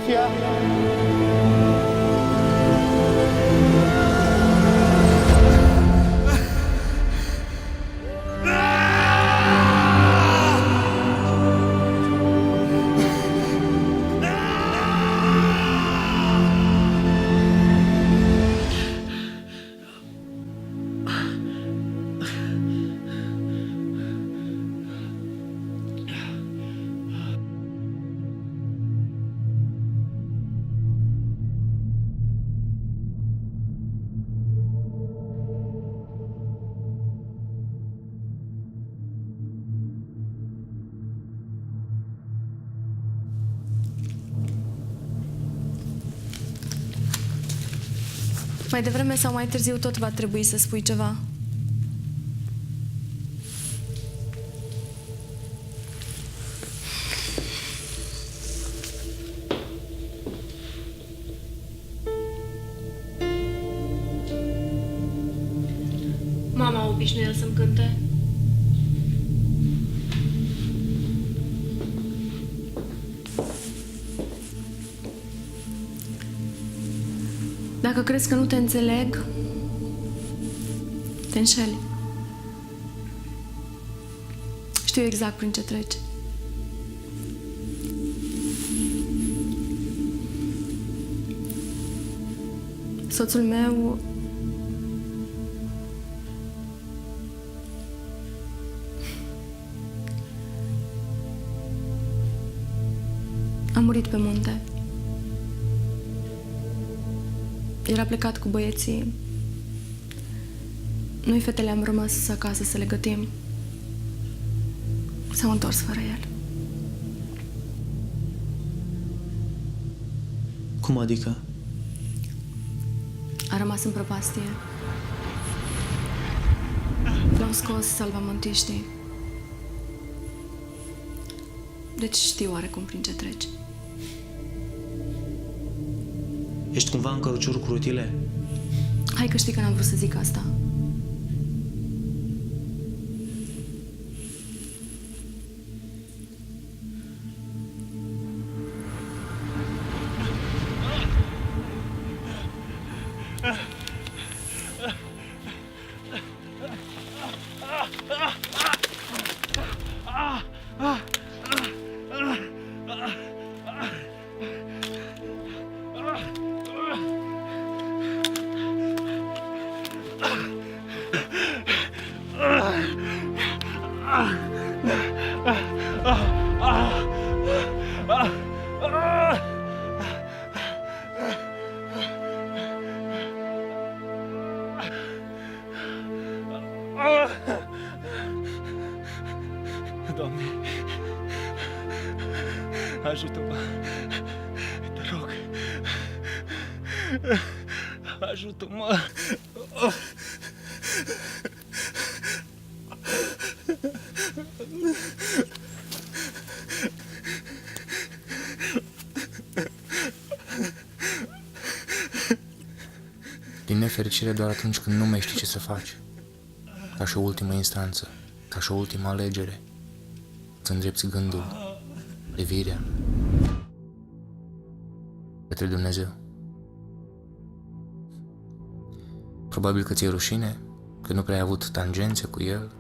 Sofia? Mai devreme sau mai târziu tot va trebui să spui ceva. Mama obișnuia să-mi cânte. Dacă crezi că nu te înțeleg, te înșeli. Știu exact prin ce treci. Soțul meu a murit pe munte. Era plecat cu băieții. Noi, fetele, am rămas acasă să le gătim. S-au întors fără el. Cum adică? A rămas în prăpastie. L-au scos salvamontiștii. Deci știu oarecum prin ce treci. Ești cumva în căruciuri cu rutile? Hai că știi că n-am vrut să zic asta. Doamne, ajută-mă, te rog, ajută-mă. Din nefericire, doar atunci când nu mai știi ce să faci, ca și o ultimă instanță, ca și o ultimă alegere, îți îndrepți gândul, privirea către Dumnezeu. Probabil că ți-e rușine, că nu prea ai avut tangențe cu El,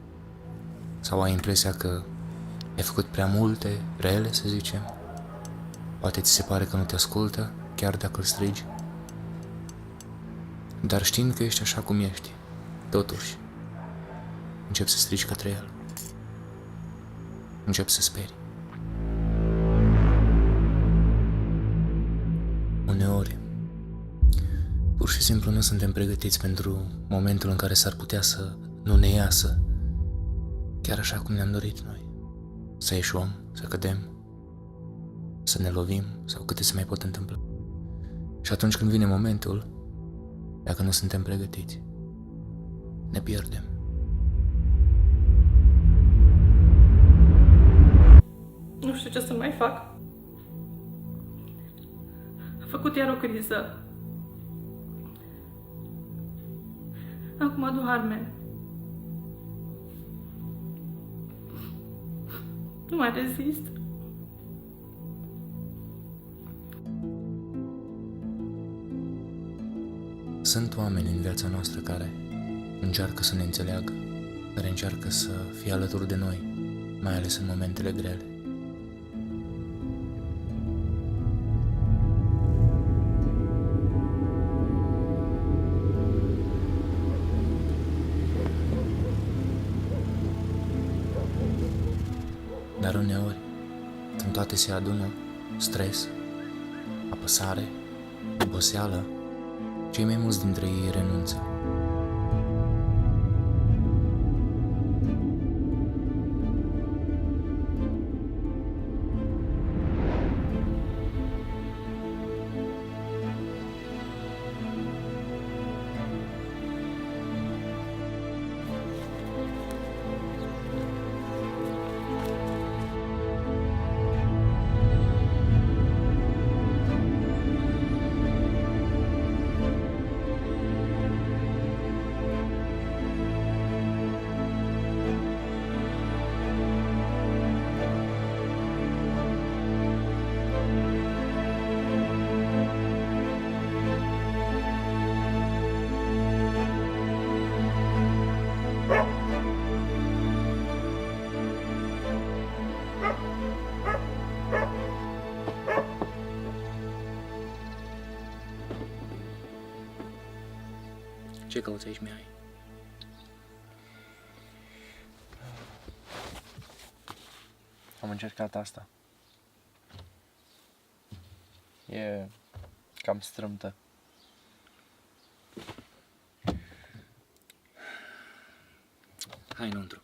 sau ai impresia că ai făcut prea multe, rele, să zicem. Poate ți se pare că nu te ascultă, chiar dacă îl strigi. Dar știind că ești așa cum ești, totuși, începi să strigi către El. Începi să speri. Uneori, pur și simplu nu suntem pregătiți pentru momentul în care s-ar putea să nu ne iasă chiar așa cum ne-am dorit noi. Să eșuăm, să cădem, să ne lovim sau câte se mai pot întâmpla. Și atunci când vine momentul, dacă nu suntem pregătiți, ne pierdem. Nu știu ce să mai fac. A făcut iar o criză. Acum doarme. Nu mai rezist. Sunt oameni în viața noastră care încearcă să ne înțeleagă, care încearcă să fie alături de noi, mai ales în momentele grele. Dar uneori, când toate se adună, stres, apăsare, oboseală, cei mai mulți dintre ei renunță. Ce cauți aici, Mihai? Am încercat asta. E cam strâmtă. Hai înăuntru.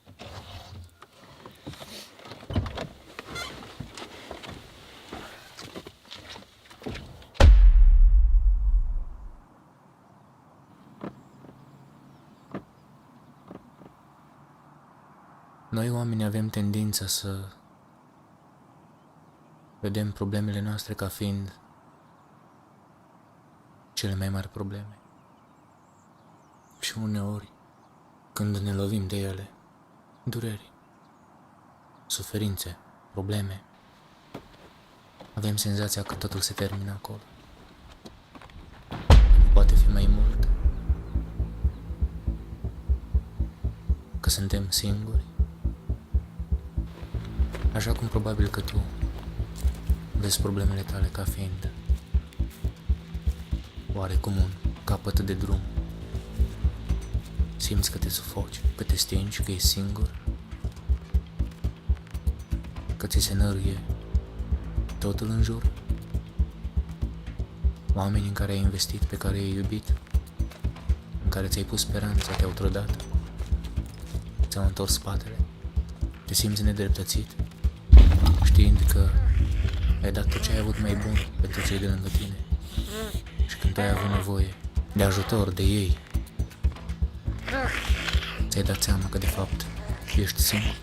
Noi oamenii avem tendința să vedem problemele noastre ca fiind cele mai mari probleme. Și uneori, când ne lovim de ele, dureri, suferințe, probleme, avem senzația că totul se termină acolo. Nu poate fi mai mult. Că suntem singuri. Așa cum probabil că tu vezi problemele tale ca fiind oarecum un capăt de drum. Simți că te sufoci, că te stingi, că ești singur, că ți se năruie totul în jur. Oamenii în care ai investit, pe care i-ai iubit, în care ți-ai pus speranța, te-au trădat, ți-au întors spatele, te simți nedreptățit, știind că ai dat tot ce ai avut mai bun pentru cei de lângă tine. Și când tu ai avut nevoie de ajutor de ei, ți-ai dat seama că de fapt ești singur.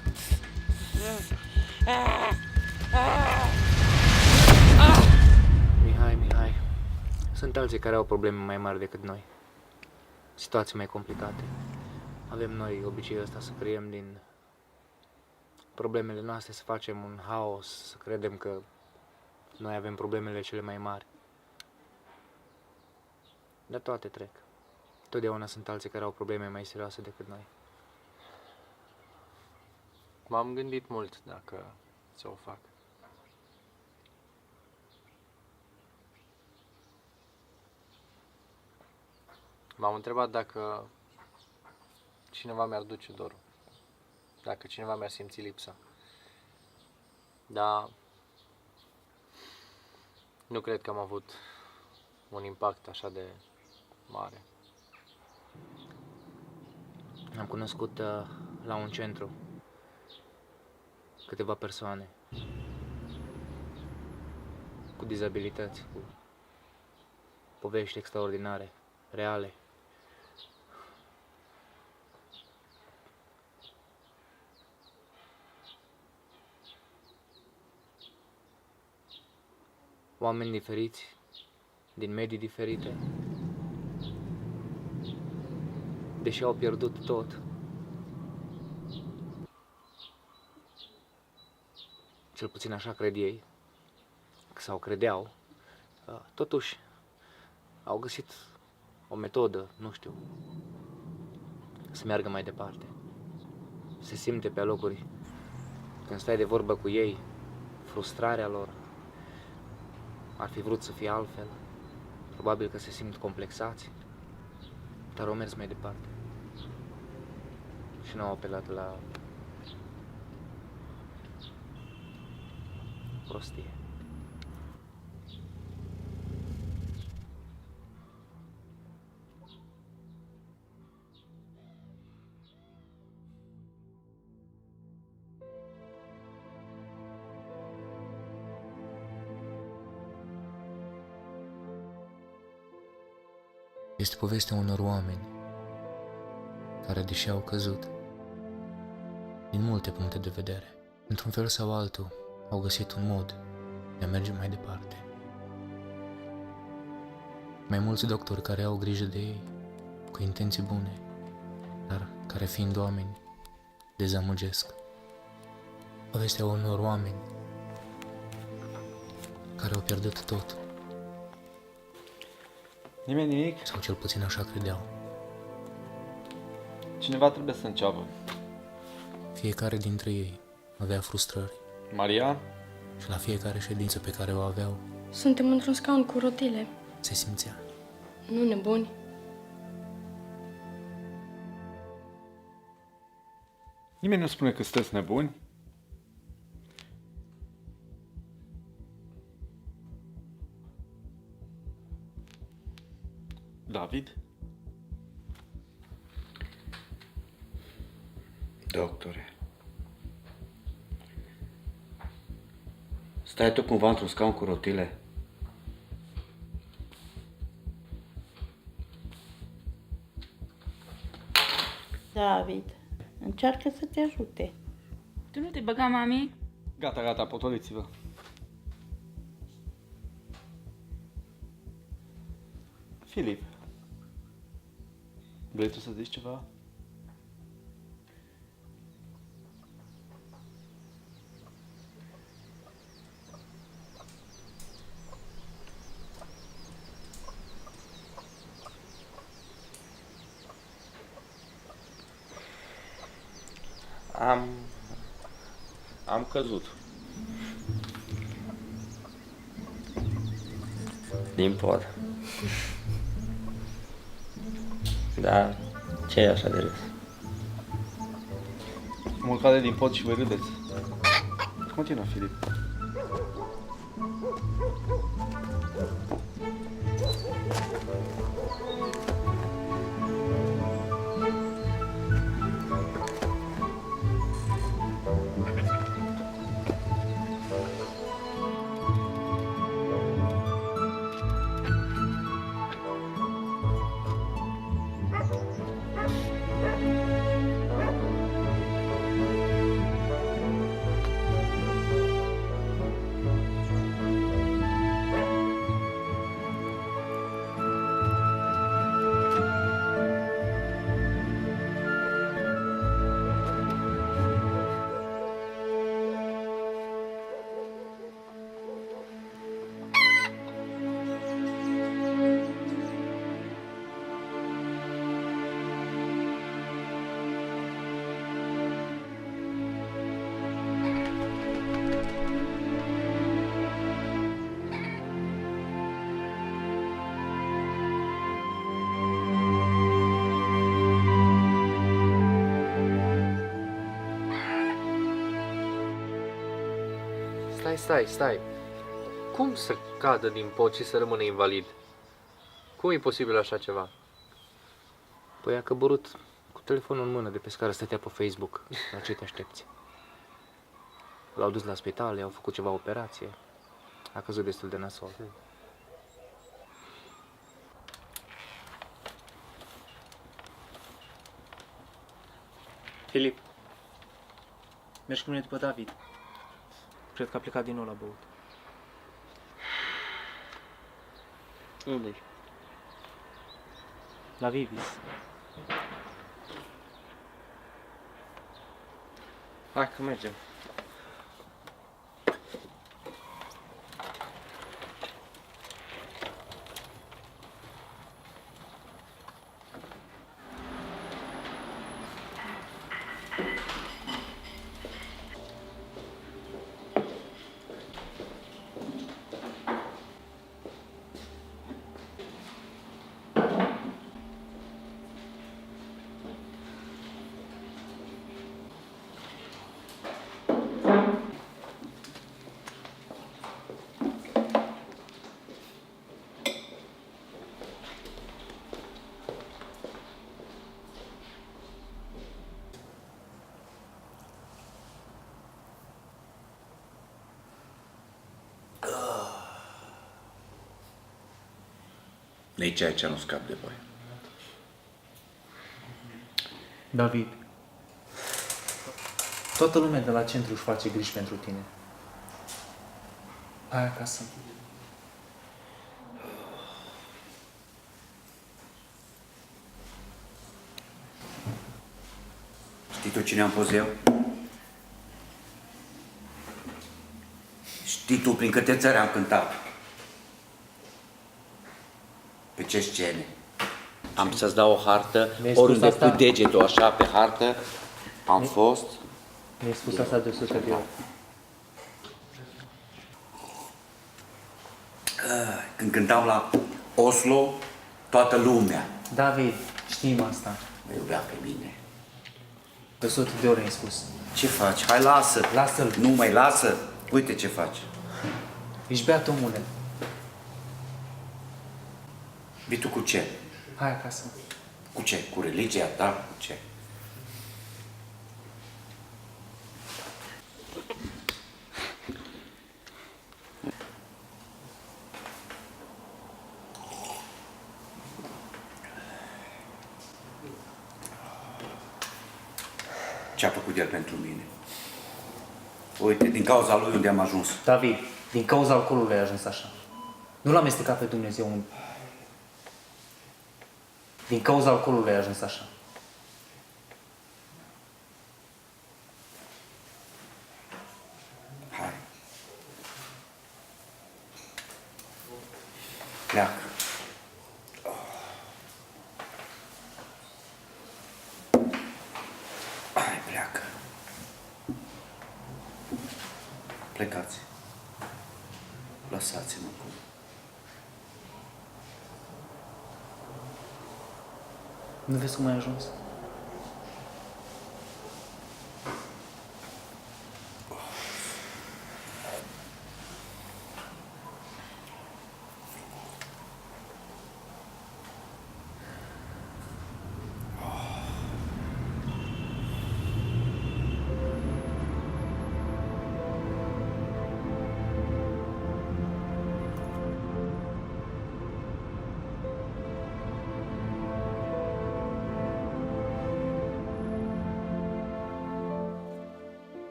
Mihai, sunt alții care au probleme mai mari decât noi, situații mai complicate. Avem noi obiceiul ăsta să creăm din problemele noastre, să facem un haos, să credem că noi avem problemele cele mai mari. Dar toate trec. Totdeauna sunt alții care au probleme mai serioase decât noi. M-am gândit mult dacă să o fac. M-am întrebat dacă cineva mi-ar duce dorul, dacă cineva mi-ar simți lipsa. Dar nu cred că am avut un impact așa de mare. Am cunoscut la un centru câteva persoane cu dizabilități, cu povești extraordinare, reale. Oameni diferiți, din medii diferite, deși au pierdut tot, cel puțin așa cred ei, sau credeau, totuși au găsit o metodă, nu știu, să meargă mai departe. Se simte pe alocuri, când stai de vorbă cu ei, frustrarea lor. Ar fi vrut să fie altfel. Probabil că se simt complexați, dar au mers mai departe. Și nu au apelat la prostie. Este povestea unor oameni care, deși au căzut din multe puncte de vedere, într-un fel sau altul, au găsit un mod de a merge mai departe. Mai mulți doctori care au grijă de ei, cu intenții bune, dar care, fiind oameni, dezamăgesc. Povestea unor oameni care au pierdut tot, Nimeni nimic? sau cel puțin așa credeau. Cineva trebuie să înceapă. Fiecare dintre ei avea frustrări Maria? și la fiecare ședință pe care o aveau Suntem într-un scaun cu rotile. se simțea. Nu nebuni. Nimeni nu spune că sunteți nebuni. David? Doctore, stai tu cumva într-un scaun cu rotile? David, încearcă să te ajute. Tu nu te băga, mami? Gata, gata, potoliți-vă. Filip, vrei tu să zici ceva? Am căzut. Din pod. Da, ce e așa de râs? Mă cade din pod și voi râdeți. Continuă, Filip. Stai. Cum să cadă din pod și să rămână invalid? Cum e posibil așa ceva? Păi a coborât cu telefonul în mână de pe scară, stătea pe Facebook. La ce te aștepți? L-au dus la spital, i-au făcut ceva operație. A căzut destul de nasol. Filip, mergi cu mine după David. Cred că a plecat din nou la băut. Unde-i? La Vivis. Hai că mergem. Nici aici nu scap de voi. David, toată lumea de la centru își face griji pentru tine. Hai acasă. Știi tu cine am fost eu? Știi tu prin câte țări am cântat? Pe ce scene? Am să-ți dau o hartă, Mi-ai spus oriunde asta? cu degetul așa pe hartă, am fost. Mi-ai spus asta de 100 de ori. Când cântam la Oslo, toată lumea David, știm asta. mă iubea pe mine. De 100 de ori ai spus. Ce faci? Hai, lasă! Lasă-l. Nu mai lasă! Uite ce faci. Ești beat, omule. Vii tu cu ce? Hai acasă. Cu ce? Cu religia ta? Cu ce? Ce a făcut el pentru mine? Uite, din cauza lui unde am ajuns. David, din cauza alcoolului ai ajuns așa. Nu l-am amestecat pe Dumnezeu. Din cauza alcoolului ai ajuns așa. Hai. Pleacă. Hai, pleacă. Plecați. Lăsați-mă acum. Nu vezi cum ai ajuns?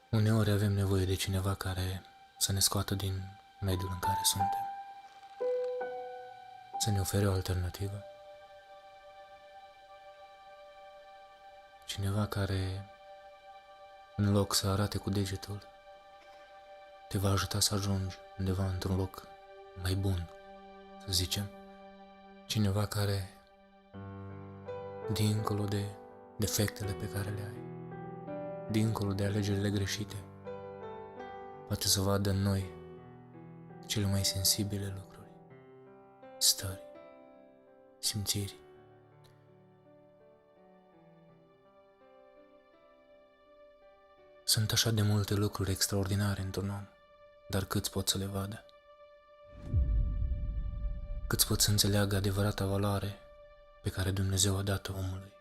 Uneori avem nevoie de cineva care să ne scoată din mediul în care suntem, să ne ofere o alternativă. Cineva care, în loc să arate cu degetul, te va ajuta să ajungi undeva într-un loc mai bun, să zicem. Cineva care, dincolo de defectele pe care le ai, dincolo de alegerile greșite, poate să vadă în noi cele mai sensibile lucruri, stări, simțiri. Sunt așa de multe lucruri extraordinare într-un om, dar câți pot să le vadă? Câți pot să înțeleagă adevărata valoare pe care Dumnezeu a dat-o omului?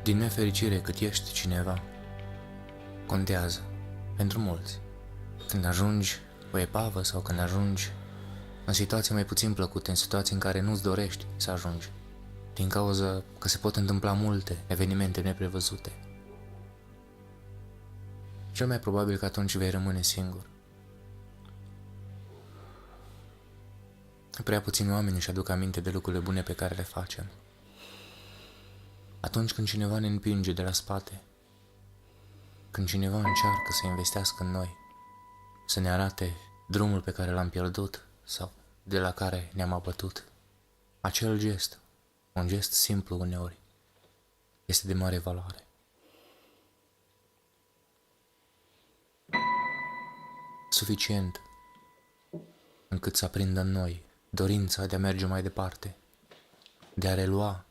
Din nefericire, cât ești cineva, contează pentru mulți. Când ajungi o epavă sau când ajungi în situații mai puțin plăcute, în situații în care nu-ți dorești să ajungi, din cauza că se pot întâmpla multe evenimente neprevăzute. Cel mai probabil că atunci vei rămâne singur. Prea puțini oameni își aduc aminte de lucrurile bune pe care le facem. Atunci când cineva ne împinge de la spate, când cineva încearcă să investească în noi, să ne arate drumul pe care l-am pierdut sau de la care ne-am abătut, acel gest, un gest simplu uneori, este de mare valoare. Suficient încât să aprindă în noi dorința de a merge mai departe, de a relua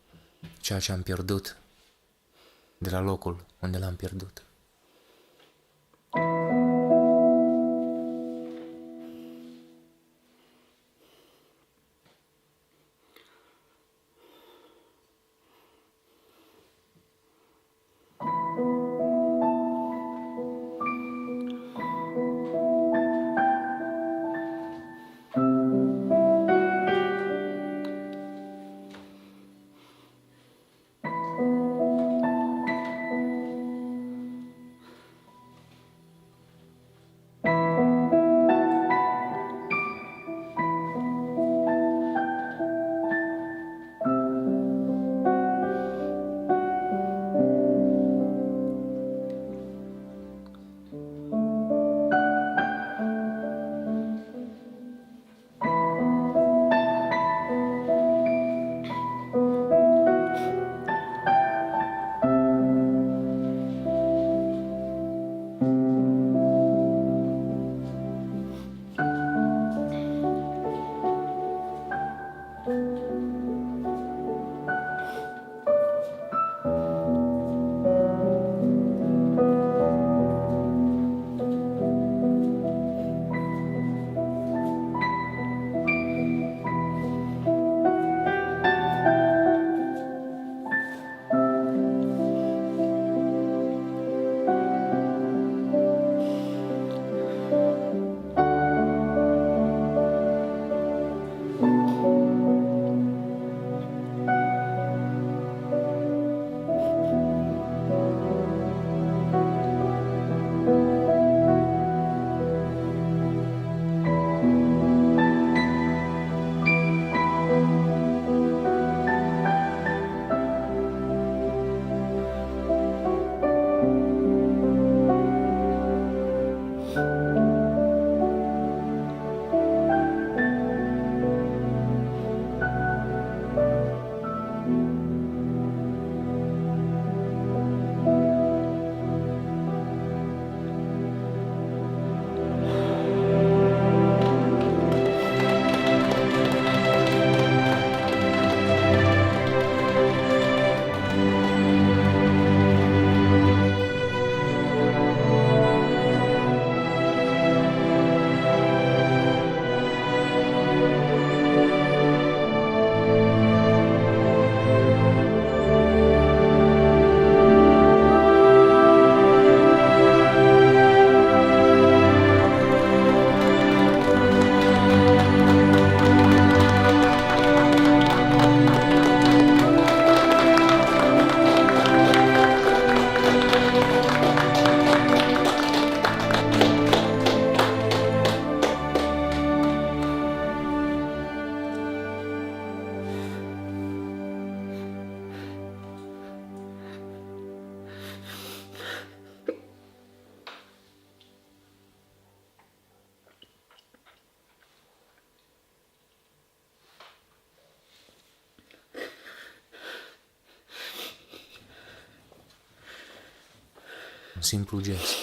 ceea ce am pierdut de la locul unde l-am pierdut. Un simplu gest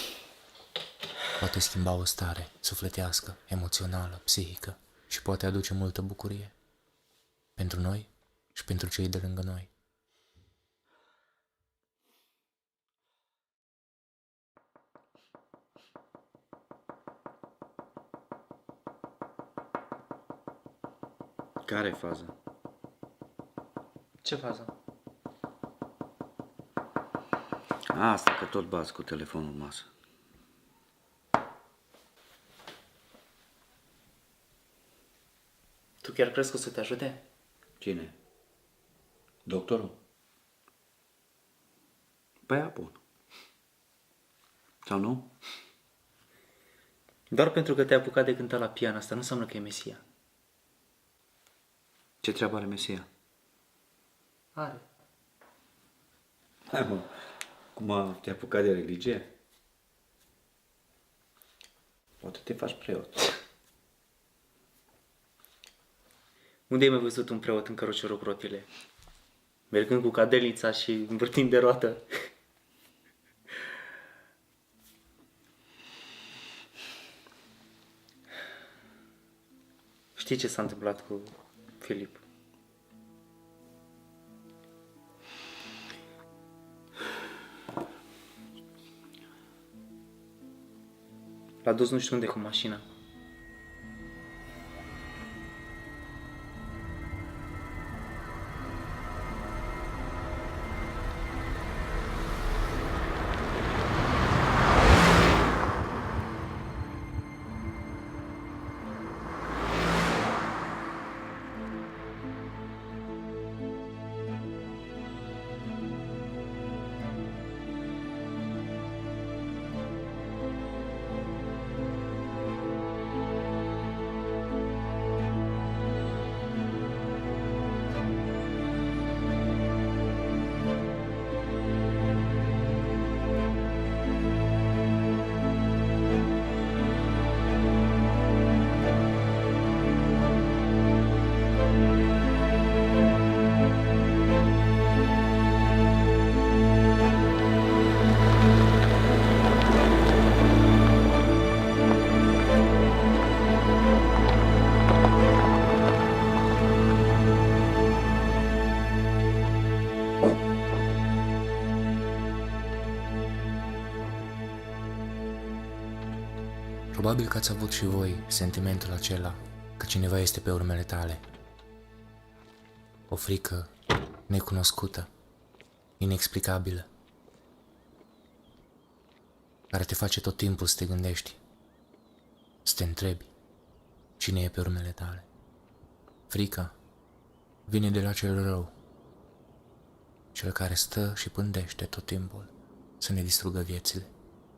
poate schimba o stare sufletească, emoțională, psihică și poate aduce multă bucurie pentru noi și pentru cei de lângă noi. Care e faza? Ce fază? Asta că tot bați cu telefonul în masă. Tu chiar crezi că o să te ajute? Cine? Doctorul? Păi a bun. Sau nu? Doar pentru că te-ai apucat de cântat la pian, asta nu înseamnă că e Mesia. Ce treabă are Mesia? Are. Hai mă, cum te-ai apucat de religie? Poate te faci preot. Unde ai mai văzut un preot în căruciorul cu rotile? Mergând cu cadelnița și învârtind de roată. Știi ce s-a întâmplat cu Filip? L-a dus nu știu unde cu mașina. Probabil că ați avut și voi sentimentul acela că cineva este pe urmele tale. O frică necunoscută, inexplicabilă, care te face tot timpul să te gândești, să te întrebi cine e pe urmele tale. Frica vine de la cel rău, cel care stă și pândește tot timpul să ne distrugă viețile,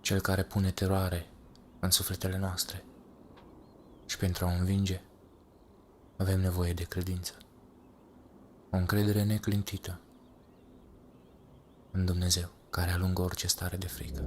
cel care pune teroare în sufletele noastre. Și pentru a o învinge, avem nevoie de credință. O încredere neclintită în Dumnezeu, care alungă orice stare de frică.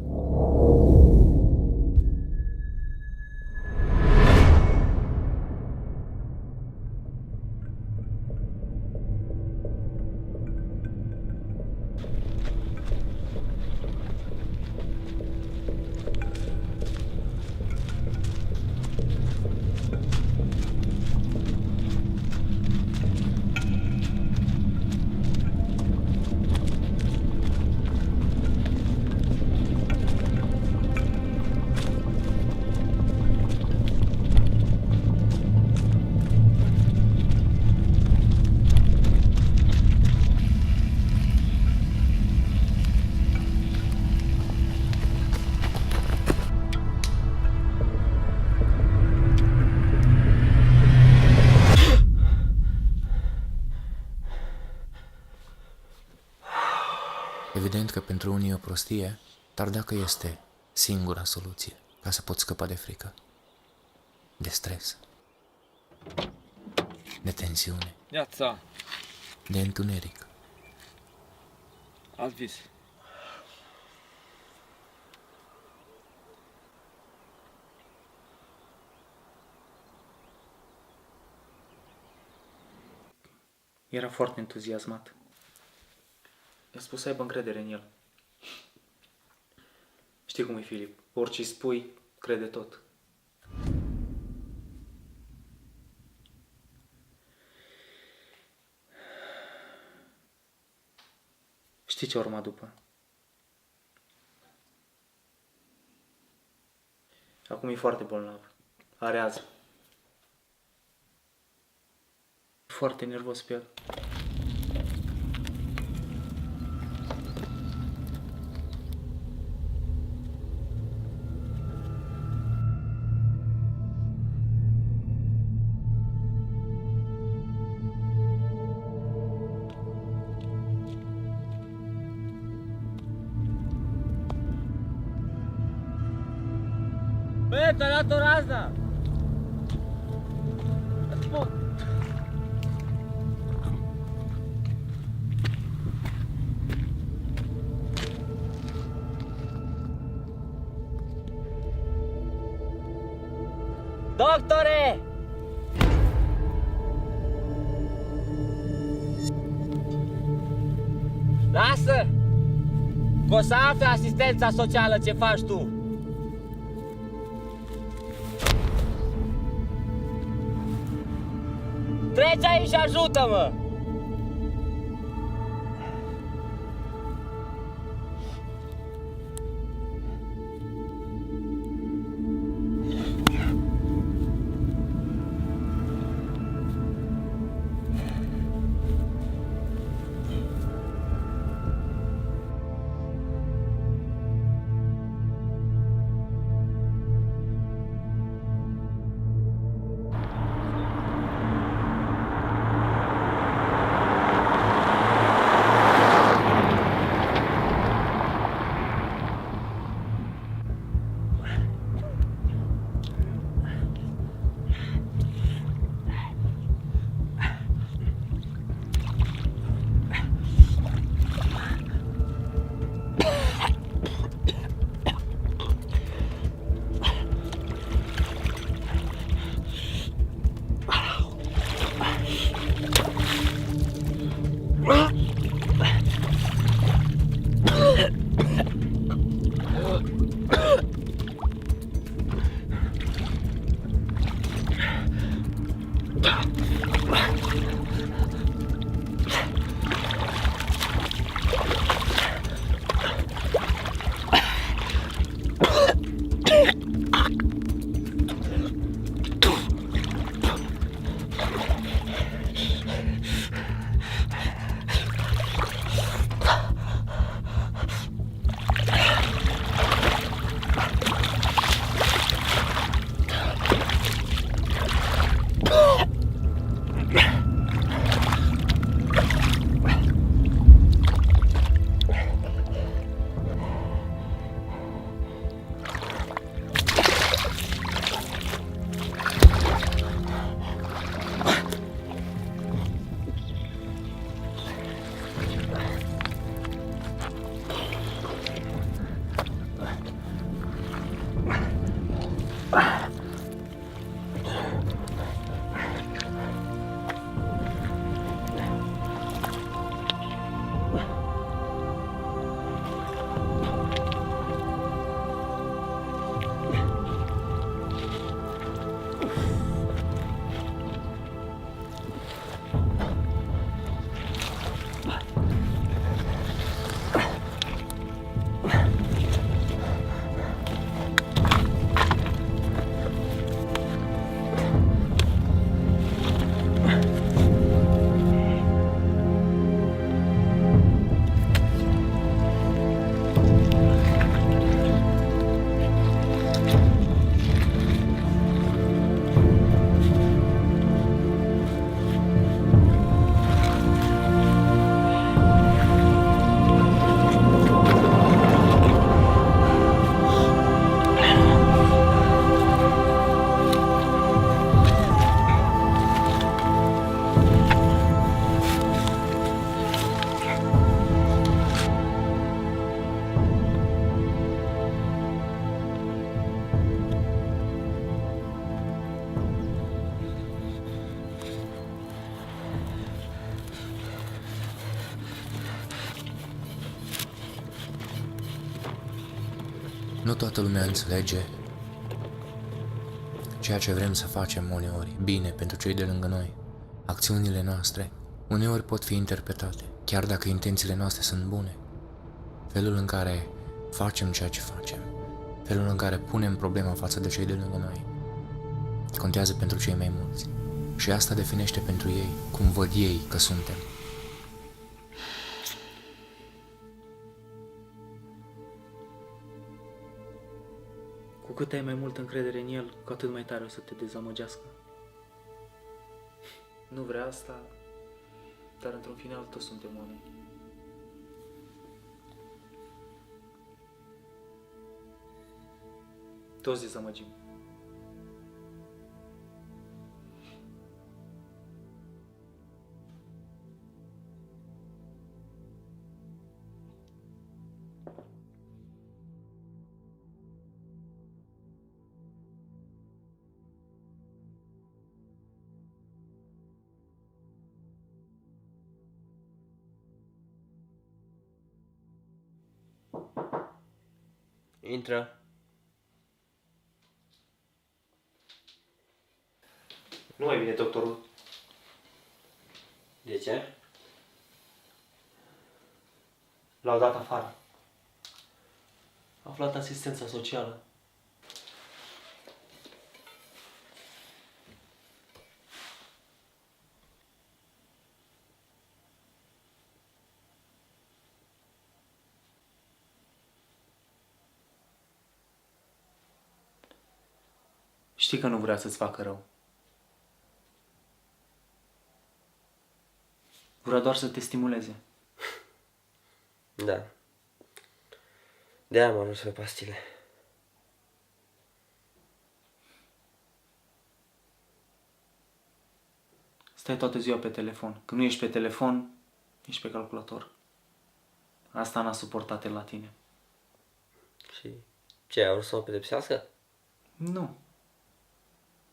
Evident că pentru unii e o prostie, dar dacă este singura soluție ca să poți scăpa de frică, de stres, de tensiune, Iața, de întuneric, alt vis. Era foarte entuziasmat. I-a spus să aibă încredere în el. Știi cum e, Filip? Orice îi spui, crede tot. Știi ce urma după? Acum e foarte bolnav. Are azmă. E foarte nervos pe el. Băi, ți-a dat o razna! Doctore! Lasă! Că o să afli asistența socială ce faci tu. Treci aici și ajută-mă! Nu toată lumea înțelege ceea ce vrem să facem uneori, bine pentru cei de lângă noi. Acțiunile noastre uneori pot fi interpretate, chiar dacă intențiile noastre sunt bune. Felul în care facem ceea ce facem, felul în care punem problema față de cei de lângă noi, contează pentru cei mai mulți. Și asta definește pentru ei cum văd ei că suntem. Cu cât ai mai multă încredere în el, cu atât mai tare o să te dezamăgească. Nu vrea asta, dar într-un final toți suntem oameni. Toți dezamăgim. Intră. Nu mai vine doctorul. De ce? L-au dat afară. A aflat asistența socială. Știi că nu vrea să-ți facă rău. Vrea doar să te stimuleze. Da. De-aia am ajuns pe pastile. Stai toată ziua pe telefon. Când nu ești pe telefon, ești pe calculator. Asta n-a suportat el la tine. Și ce, a vrut să mă pedepsească? Nu.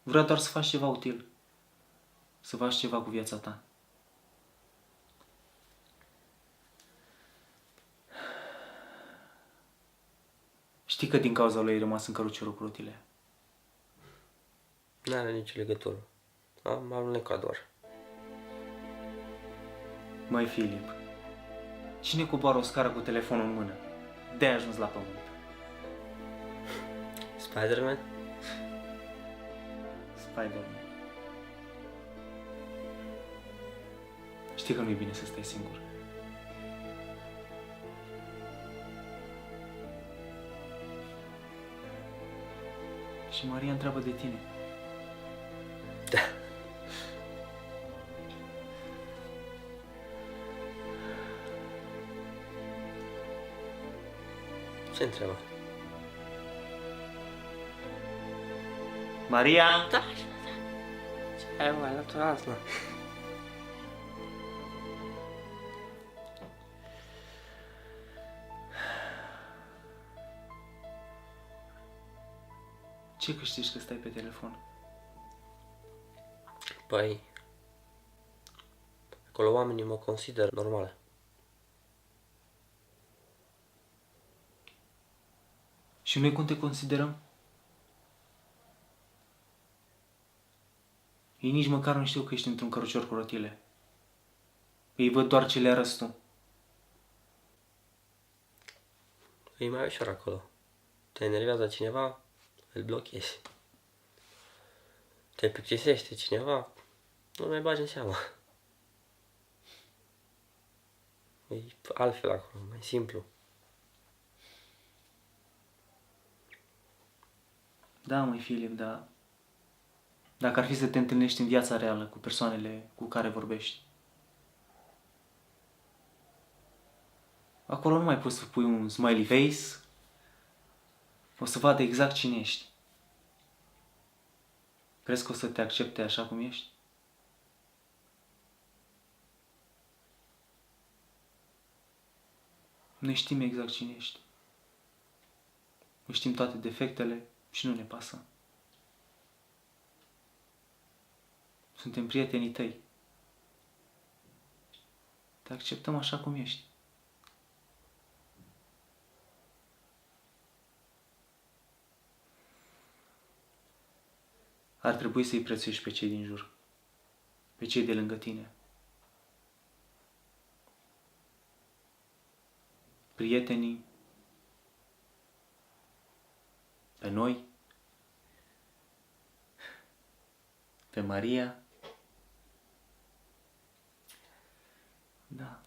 Vrea doar să faci ceva util. Să faci ceva cu viața ta. Știi că din cauza lui ai rămas în căruciorul cu rotile. N-are nicio legătură. Am alunecat doar. Măi, Filip, cine coboară o scară cu telefonul în mână? De-ai ajuns la pământ. Spider-Man? Spider-Man. Știi că nu e bine să stai singur. Și Maria întreabă de tine. Da. Ce întreabă? Maria! Da. Ce ai mai luat asta? Ce câștigi că stai pe telefon? Păi, acolo oamenii mă consideră normală. Și noi cum te considerăm? Ei nici măcar nu știu că ești într-un cărucior cu rotile. Ei văd doar ce le arăți tu. E mai ușor acolo. Te enervează cineva, îl blochezi. Te plictisește cineva, nu mai bagi în seama. E altfel acolo, mai simplu. Da, măi, Filip, da. Dacă ar fi să te întâlnești în viața reală cu persoanele cu care vorbești. Acolo nu mai poți să pui un smiley face. O să vadă exact cine ești. Crezi că o să te accepte așa cum ești? Noi știm exact cine ești. Noi știm toate defectele și nu ne pasă. Suntem prietenii tăi. Te acceptăm așa cum ești. Ar trebui să-i prețuiești pe cei din jur. Pe cei de lângă tine. Prietenii. Pe noi. Pe Maria. Da.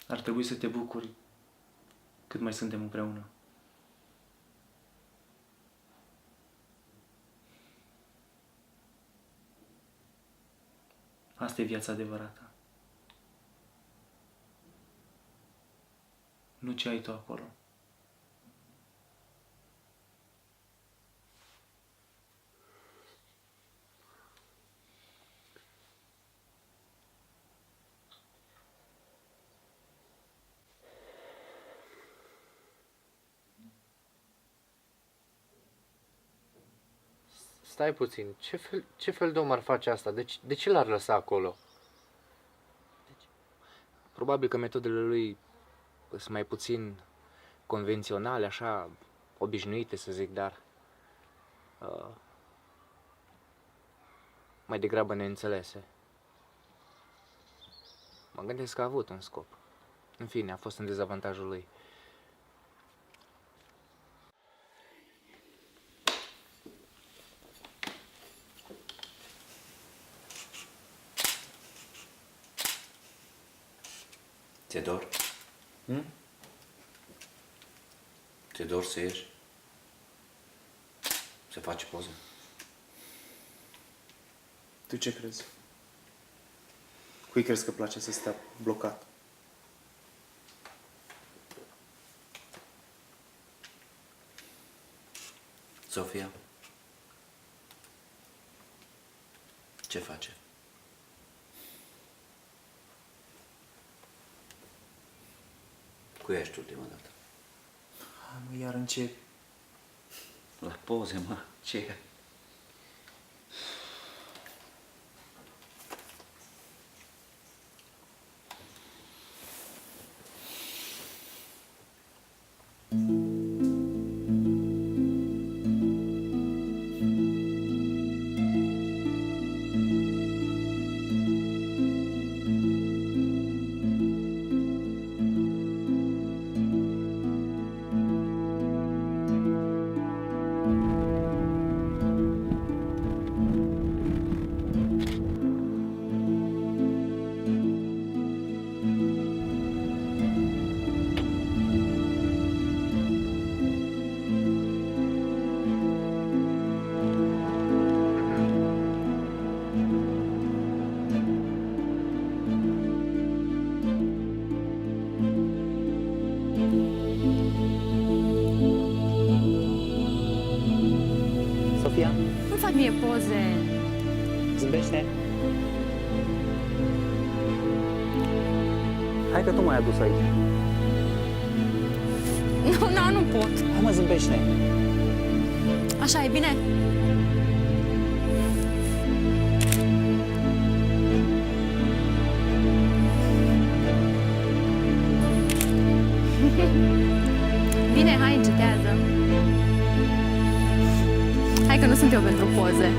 Ar trebui să te bucuri cât mai suntem împreună. Asta e viața adevărată. Nu ce ai tu acolo. Stai puțin, ce fel de om ar face asta? De ce l-ar lăsa acolo? Probabil că metodele lui sunt mai puțin convenționale, așa, obișnuite să zic, dar mai degrabă neînțelese. Mă gândesc că a avut un scop. În fine, a fost în dezavantajul lui. Ți-e dor? Ți-e dor să ieși? Să faci poză? Tu ce crezi? Cui crezi că place să stea blocat? Sofia? Ce face? Cu ea ești ultima dată? Mă, iar încep. La poze, mă. Ce e? Sofia, Nu fac mie poze. zâmbește. Hai că tu m-ai adus aici. Nu pot. Hai mă, zâmbește. Așa e bine? Bine, hai, încetează. Hai că nu sunt eu pentru poze.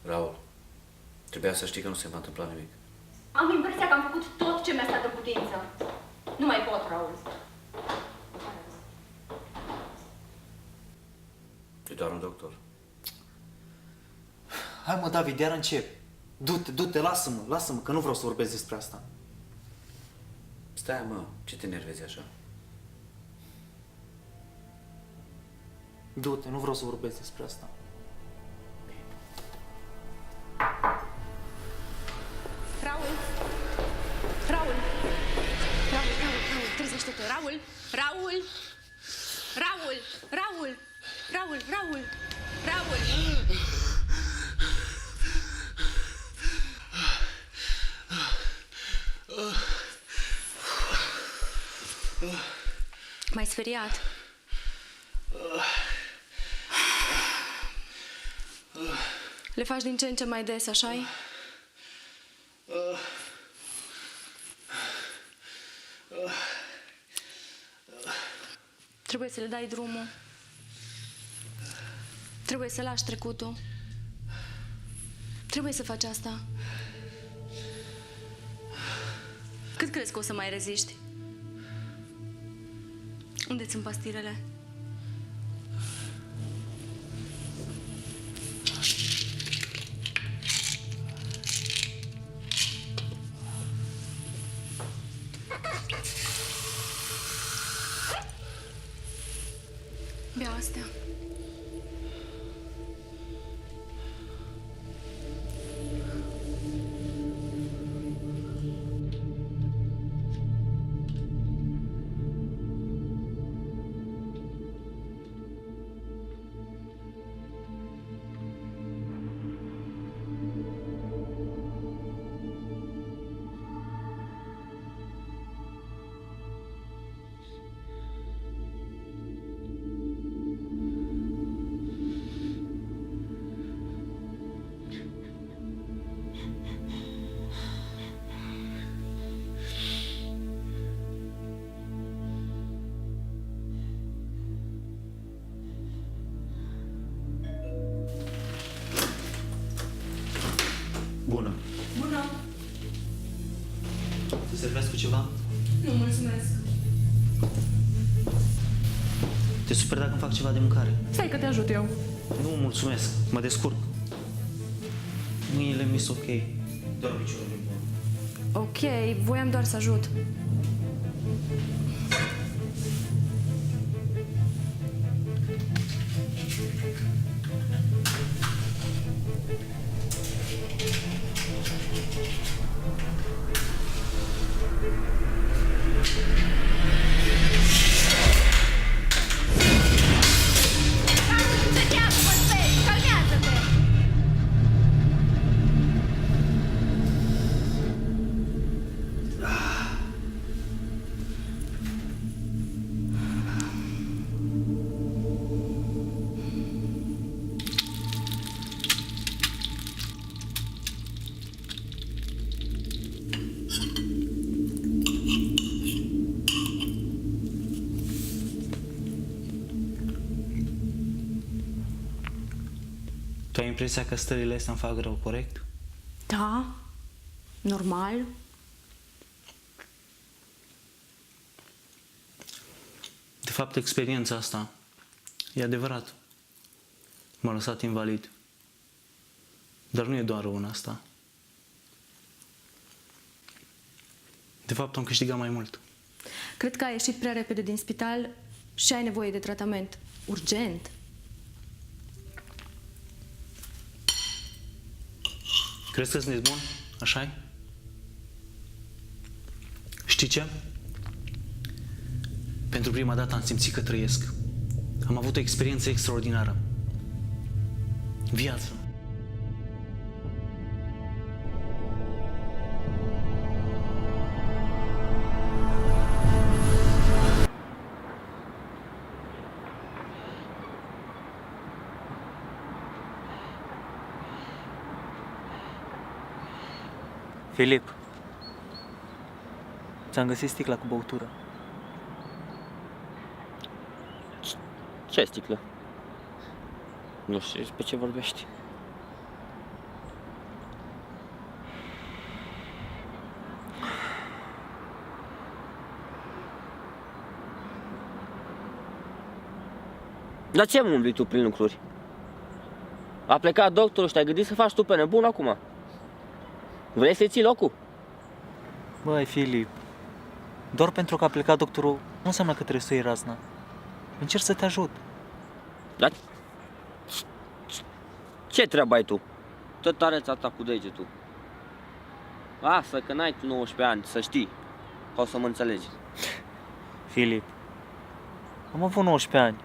Raul, trebuia să știi că nu se va întâmpla nimic. Am impresia că am făcut tot ce mi-a stat în putință. Nu mai pot, Raul. E doar un doctor. Hai mă, David, iar încep. Du-te, lasă-mă, că nu vreau să vorbesc despre asta. Stai, mă, ce te nervezi așa? Du-te, nu vreau să vorbesc despre asta. Raul, trezește-te, Raul. M-ai speriat? Le faci din ce în ce mai des, așa-i? Trebuie să le dai drumul. Trebuie să lași trecutul. Trebuie să faci asta. Cât crezi că o să mai reziști? Unde sunt pastilele? Bea astea. Bună. Bună. Te servesc cu ceva? Nu, mulțumesc. Te super dacă îmi fac ceva de mâncare. Stai că te ajut eu. Nu, mulțumesc. Mă descurc. Mâinile mi-s ok. Doar piciorul mi bun. Ok, voiam doar să ajut. Tu ai impresia că stările astea îmi fac rău, corect? Da, normal. De fapt, experiența asta e adevărat. M-a lăsat invalid. Dar nu e doar rău în asta. De fapt, am câștigat mai mult. Cred că ai ieșit prea repede din spital și ai nevoie de tratament. Urgent. Crezi că sunt bun? Așa-i? Știi ce? Pentru prima dată am simțit că trăiesc. Am avut o experiență extraordinară. Viață. Filip, ți-am găsit sticla cu băutură. Ce sticlă? Nu știu despre ce vorbești. Dar ce mă umbli tu prin lucruri? A plecat doctorul și te-ai gândit să faci tu pe nebun acum? Vrei să-i ții locul? Băi, Filip, doar pentru că a plecat doctorul nu înseamnă că trebuie să iei razna. Încerc să te ajut. Dar ce treabă ai tu? Tot areța ta cu degetul. Lasă că n-ai 19 ani, să știi. O să mă înțelegi. Filip, am avut 19 ani.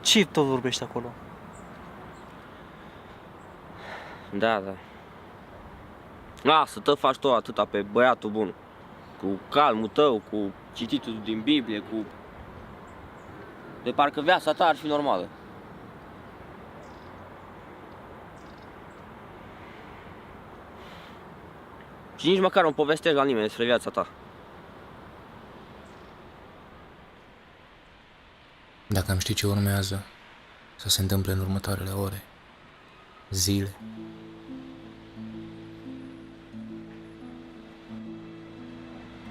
Ce tot vorbești acolo? Da. Lasă, faci tu atâta pe băiatul bun. Cu calmul tău, cu cititul din Biblie, cu... De parcă viața ta ar fi normală. Și nici măcar nu povestești la nimeni despre viața ta. Dacă am ști ce urmează să se întâmple în următoarele ore, zile,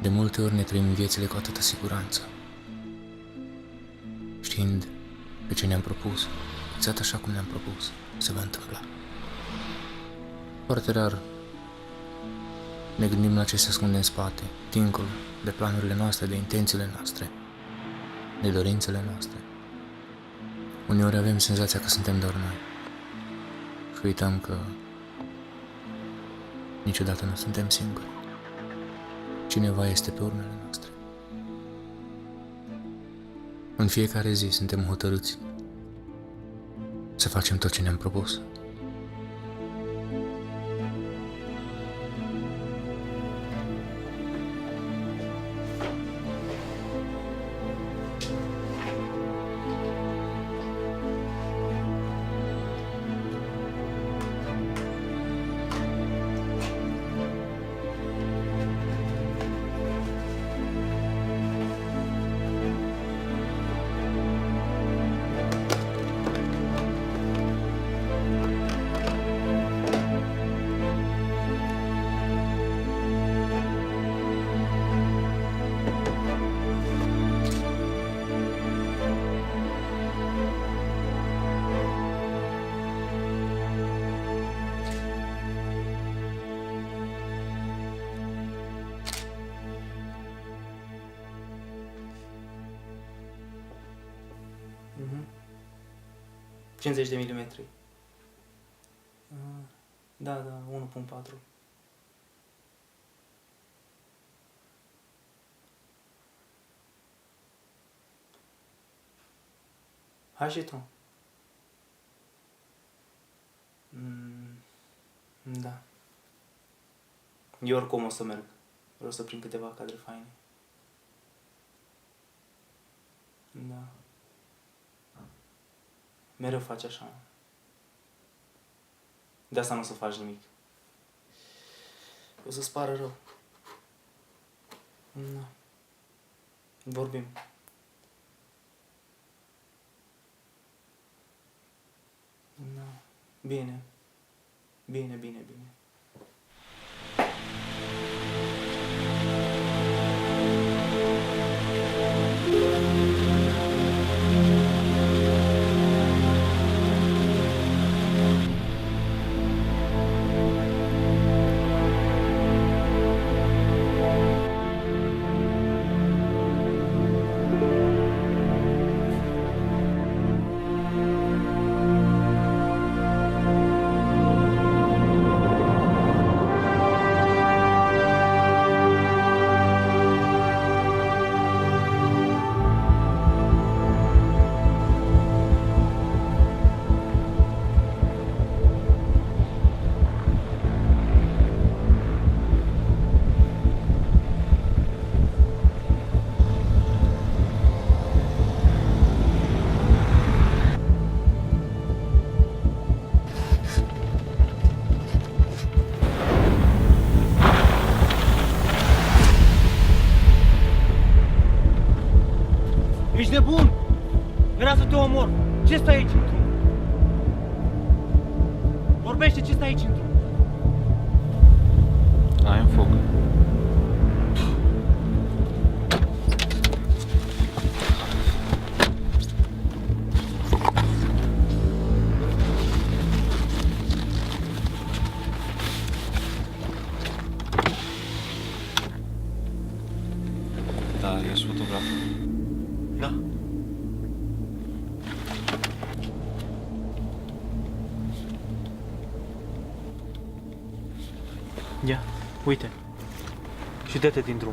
de multe ori ne trăim viețile cu atâta siguranță, știind pe ce ne-am propus, exact așa cum ne-am propus, se va întâmpla. Foarte rar ne gândim la ce se ascunde în spate, dincolo de planurile noastre, de intențiile noastre, de dorințele noastre. Uneori avem senzația că suntem doar noi și uităm că niciodată nu suntem singuri. Cineva este pe urmele noastre. În fiecare zi suntem hotărâți să facem tot ce ne-am propus. 50 de milimetri. Da, 1.4. Hai și tu. Da. Eu oricum o să merg. Vreau să prind câteva cadre faine. Da. Mereu faci așa. De asta nu o să faci nimic. O să-ți pară rău. Da. Vorbim. Da. Bine. Bine. Ești nebun! Era să te omor! Ce stai aici în drum? Vorbește, ce stai aici în drum? Ai un foc. Da, ești fotograf. Da. Ia, uite. Și dă-te din drum.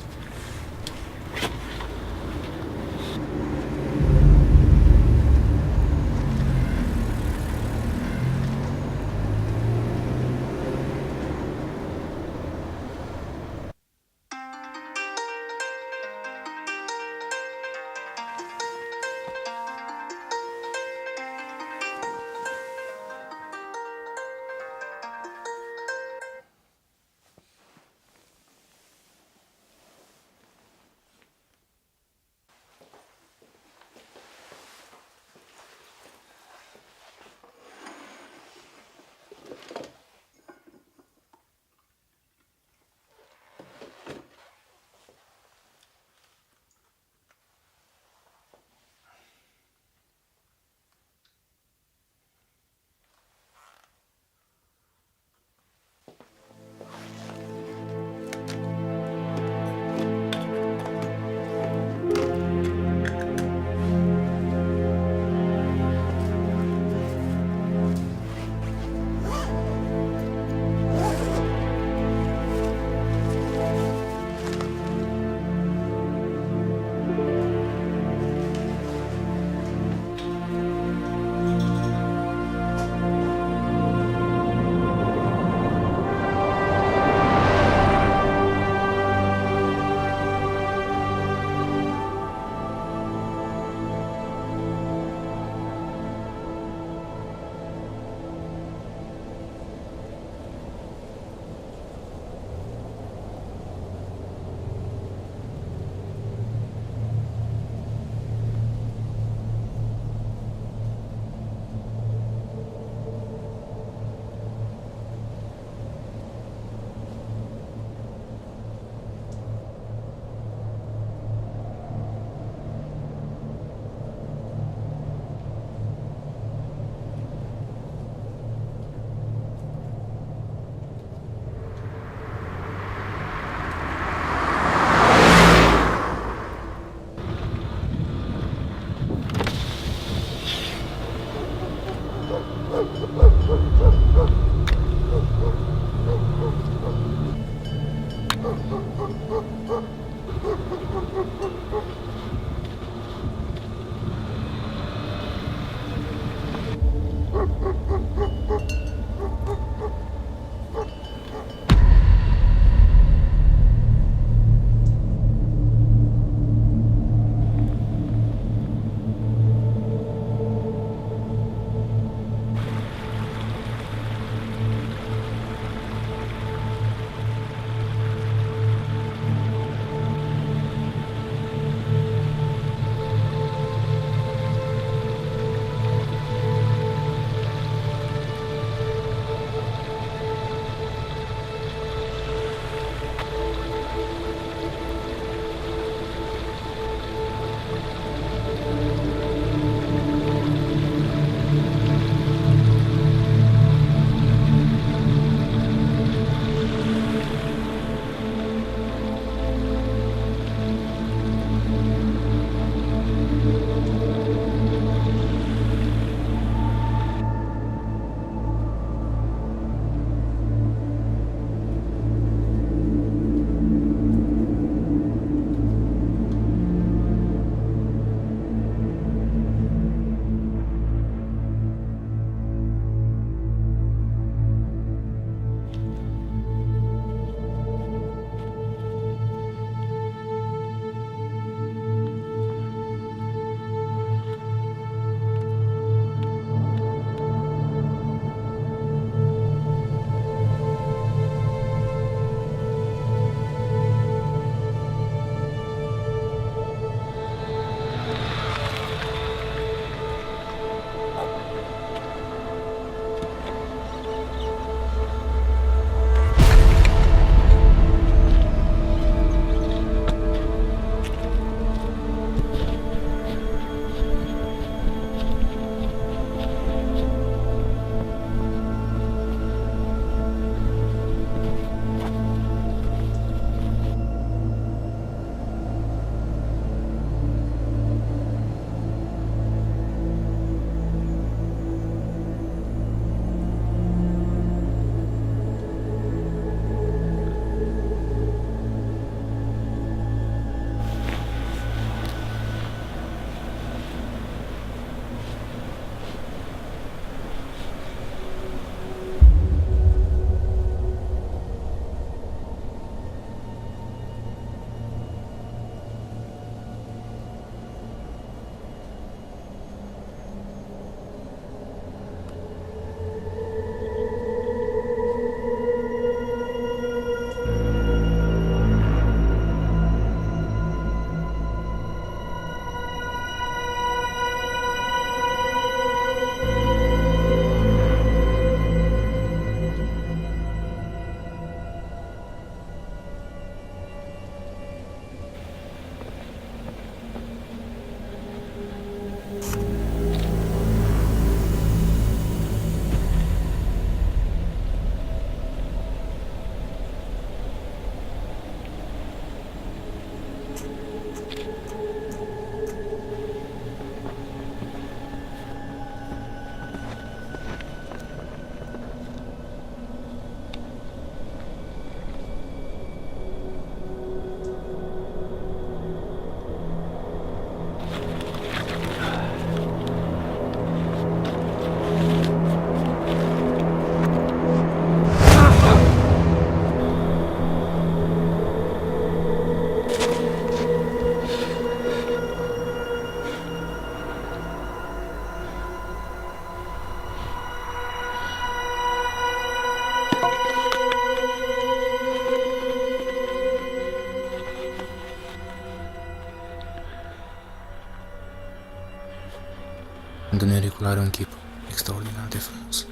Întunericul are un chip extraordinar de frumos.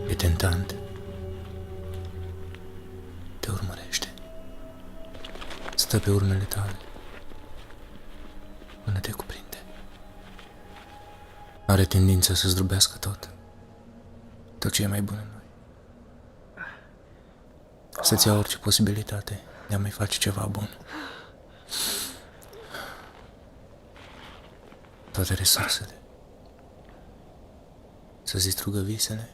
E tentant. Te urmărește. Stă pe urmele tale până te cuprinde. Are tendința să zdrobească tot ce e mai bun în noi. Să-ți ia orice posibilitate de a mai face ceva bun. Toate resursele să-ți distrugă visele?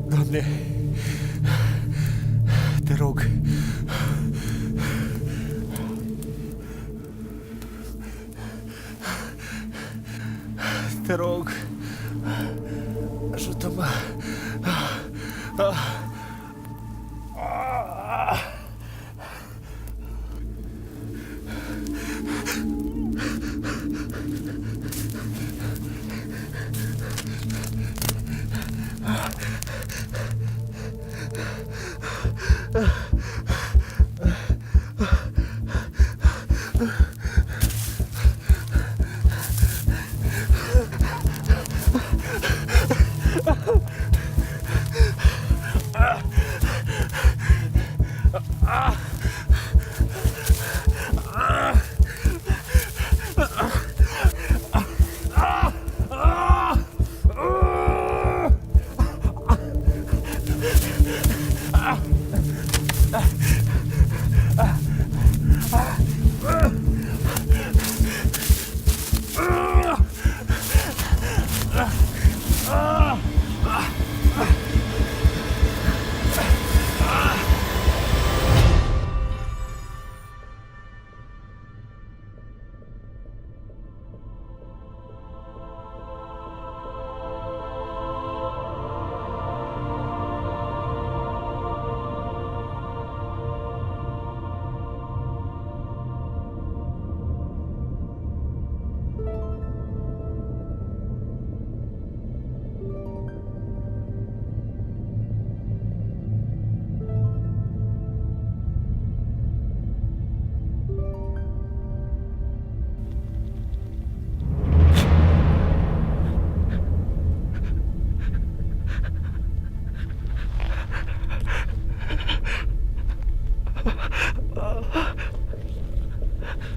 Doamne, te rog, te rog, ajută-mă.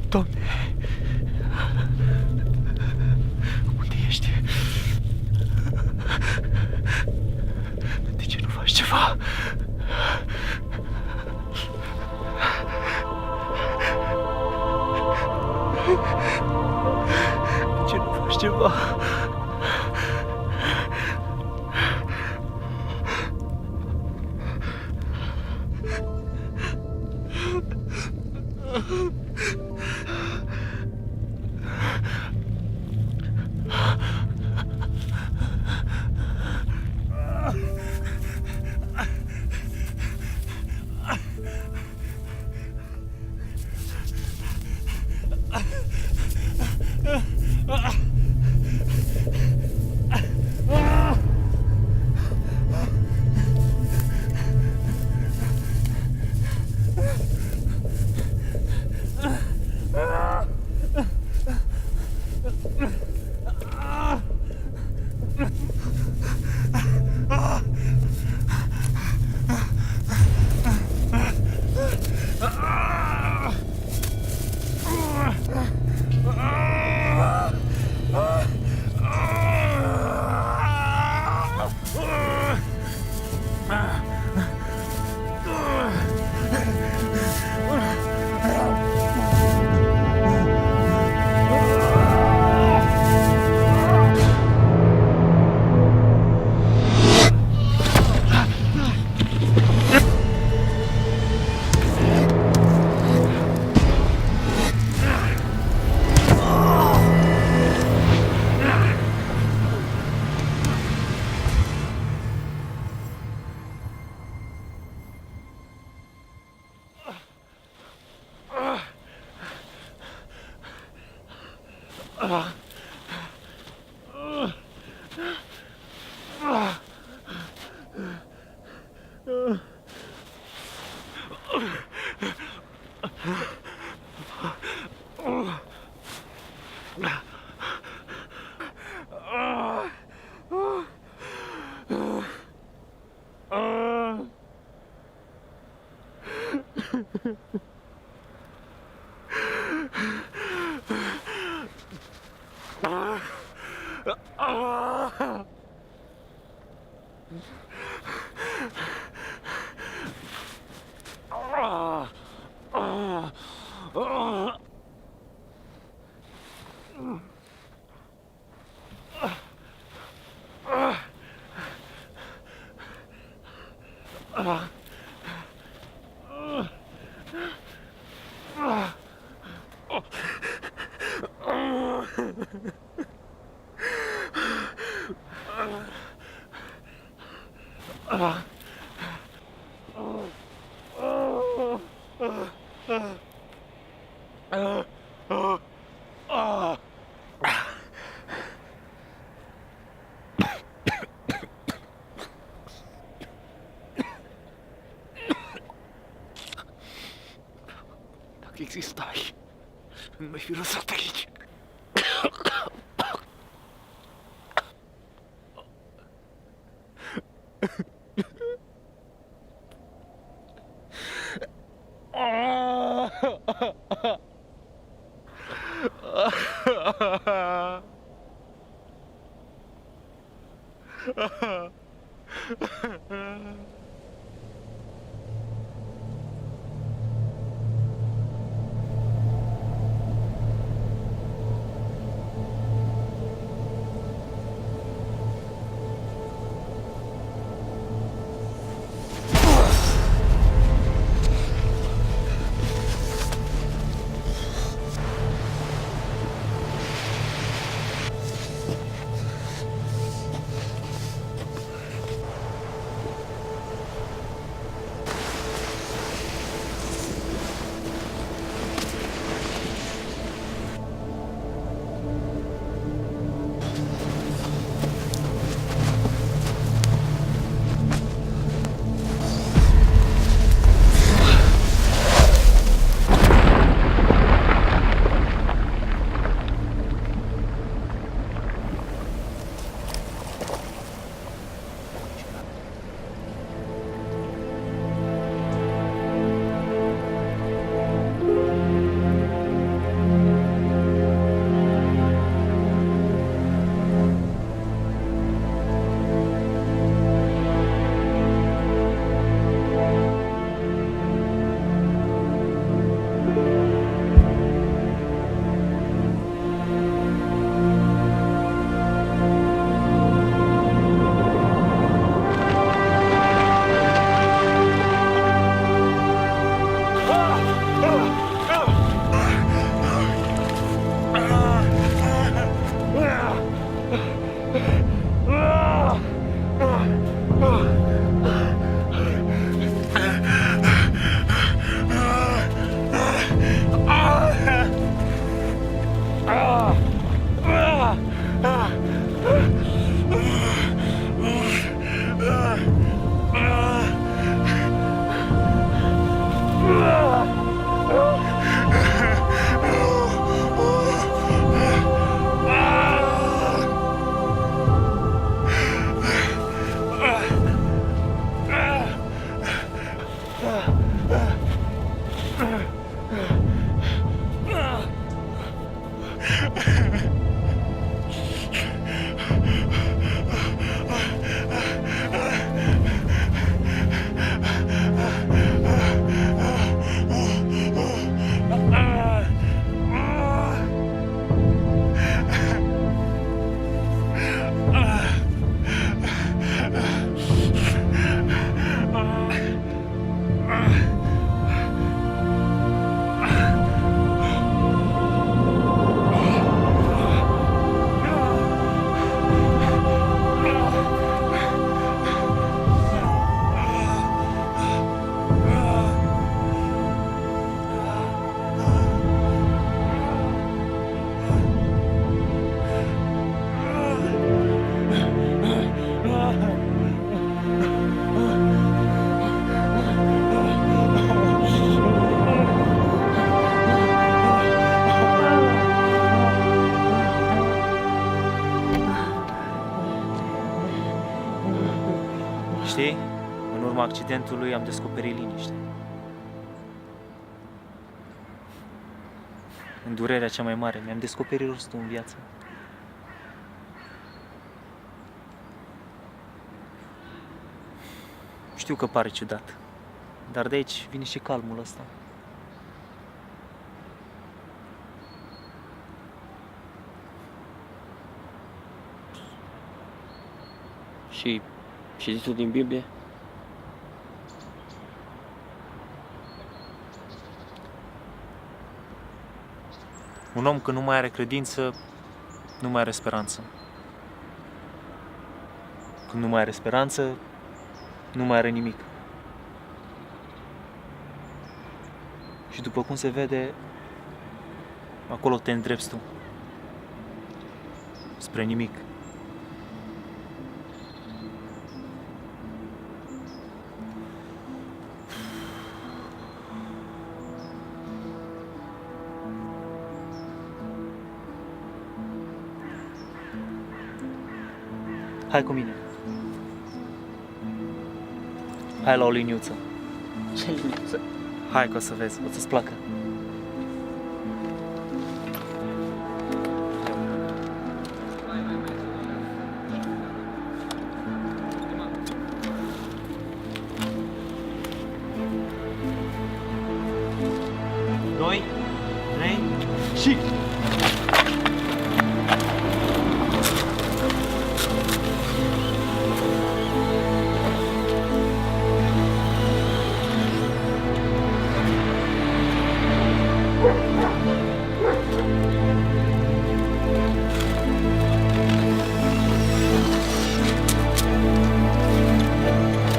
Doamne, unde ești? De ce nu faci ceva? De ce nu faci ceva? Dacă existai, nu mi-ai fi lăsat aici. Știi? În urma accidentului am descoperit liniște. În durerea cea mai mare mi-am descoperit rostul în viață. Știu că pare ciudat, dar de aici vine și calmul ăsta. Și cititul din Biblie? Un om când nu mai are credință, nu mai are speranță. Când nu mai are speranță, nu mai are nimic. Și după cum se vede, acolo te îndrepți tu. Spre nimic. Hai cu mine. Hai la o liniuță. Ce liniuță? Hai că o să vezi, o să-ți placă. Doi, trei și...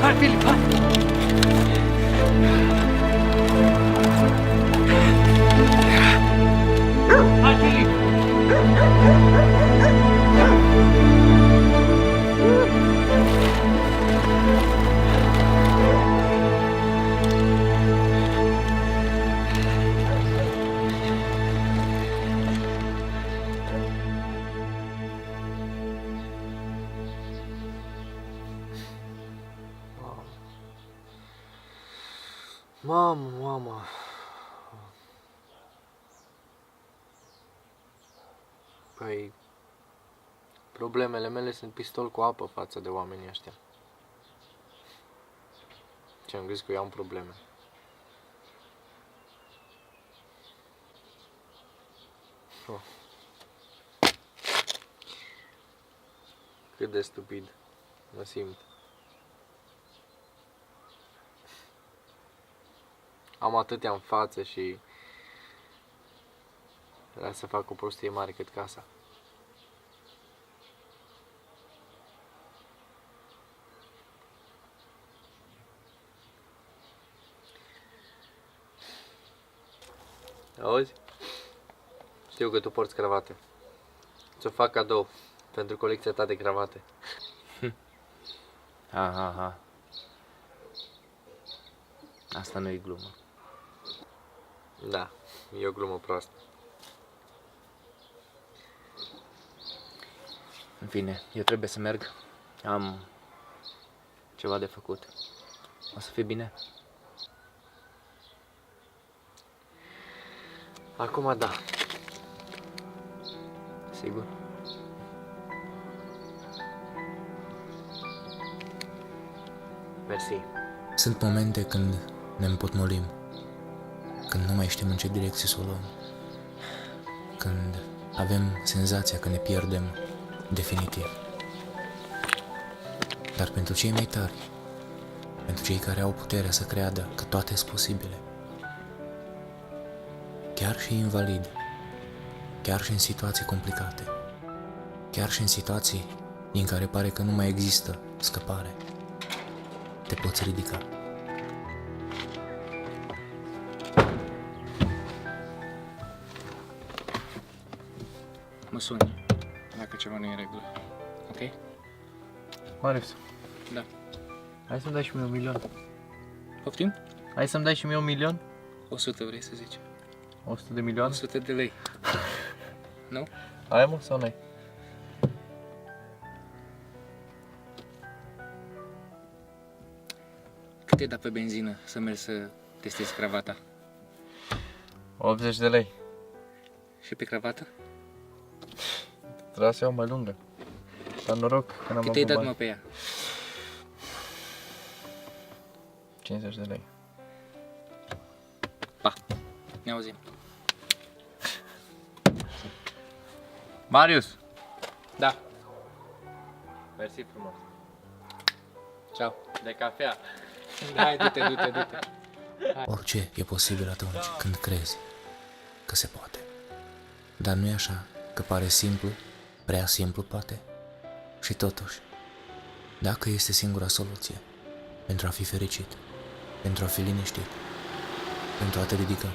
Hai, Filip, hai! Hai, Filip! Mama. Păi, problemele mele sunt pistol cu apă față de oamenii ăștia. Ce-am gândit că eu am probleme. Oh. Cât de stupid mă simt. Am atâtea în față și vreau să fac o prostie mare cât casa. Auzi? Știu că tu porți cravate. Ți-o fac cadou pentru colecția ta de cravate. Ha. Asta nu e glumă. Da, e o glumă proastă. În fine, eu trebuie să merg. Am ceva de făcut. O să fie bine? Acum da. Sigur? Mersi. Sunt momente când ne împotmolim, când nu mai știm în ce direcție să o luăm, când avem senzația că ne pierdem definitiv. Dar pentru cei mai tari, pentru cei care au puterea să creadă că toate sunt posibile, chiar și invalid, chiar și în situații complicate, chiar și în situații din care pare că nu mai există scăpare, te poți ridica. Mă suni dacă ceva nu e în regulă. Ok? Marius, Da. hai să-mi dai și mie 1 milion. Poftim? Hai să-mi dai și mie 1 milion? 100 vrei să zici? 100 de milioane? 100 de lei. Nu? Ai, mă, sau n-ai? Cât e dat pe benzină să mergi să testezi cravata? 80 de lei. Și pe cravată? Trebuia să iau mai lungă. Dar noroc că n-am Cât ai avut dat, bani. mă, pe ea? 50 de lei. Pa, ne auzim. Marius! Da. Mersi frumos. Ceau. De cafea. Hai, du-te, du-te, du-te. Orice e posibil atunci când crezi că se poate. Dar nu e așa că pare simplu, prea simplu poate. Și totuși, dacă este singura soluție pentru a fi fericit, pentru a fi liniștit, pentru a te ridica,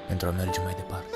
pentru a merge mai departe.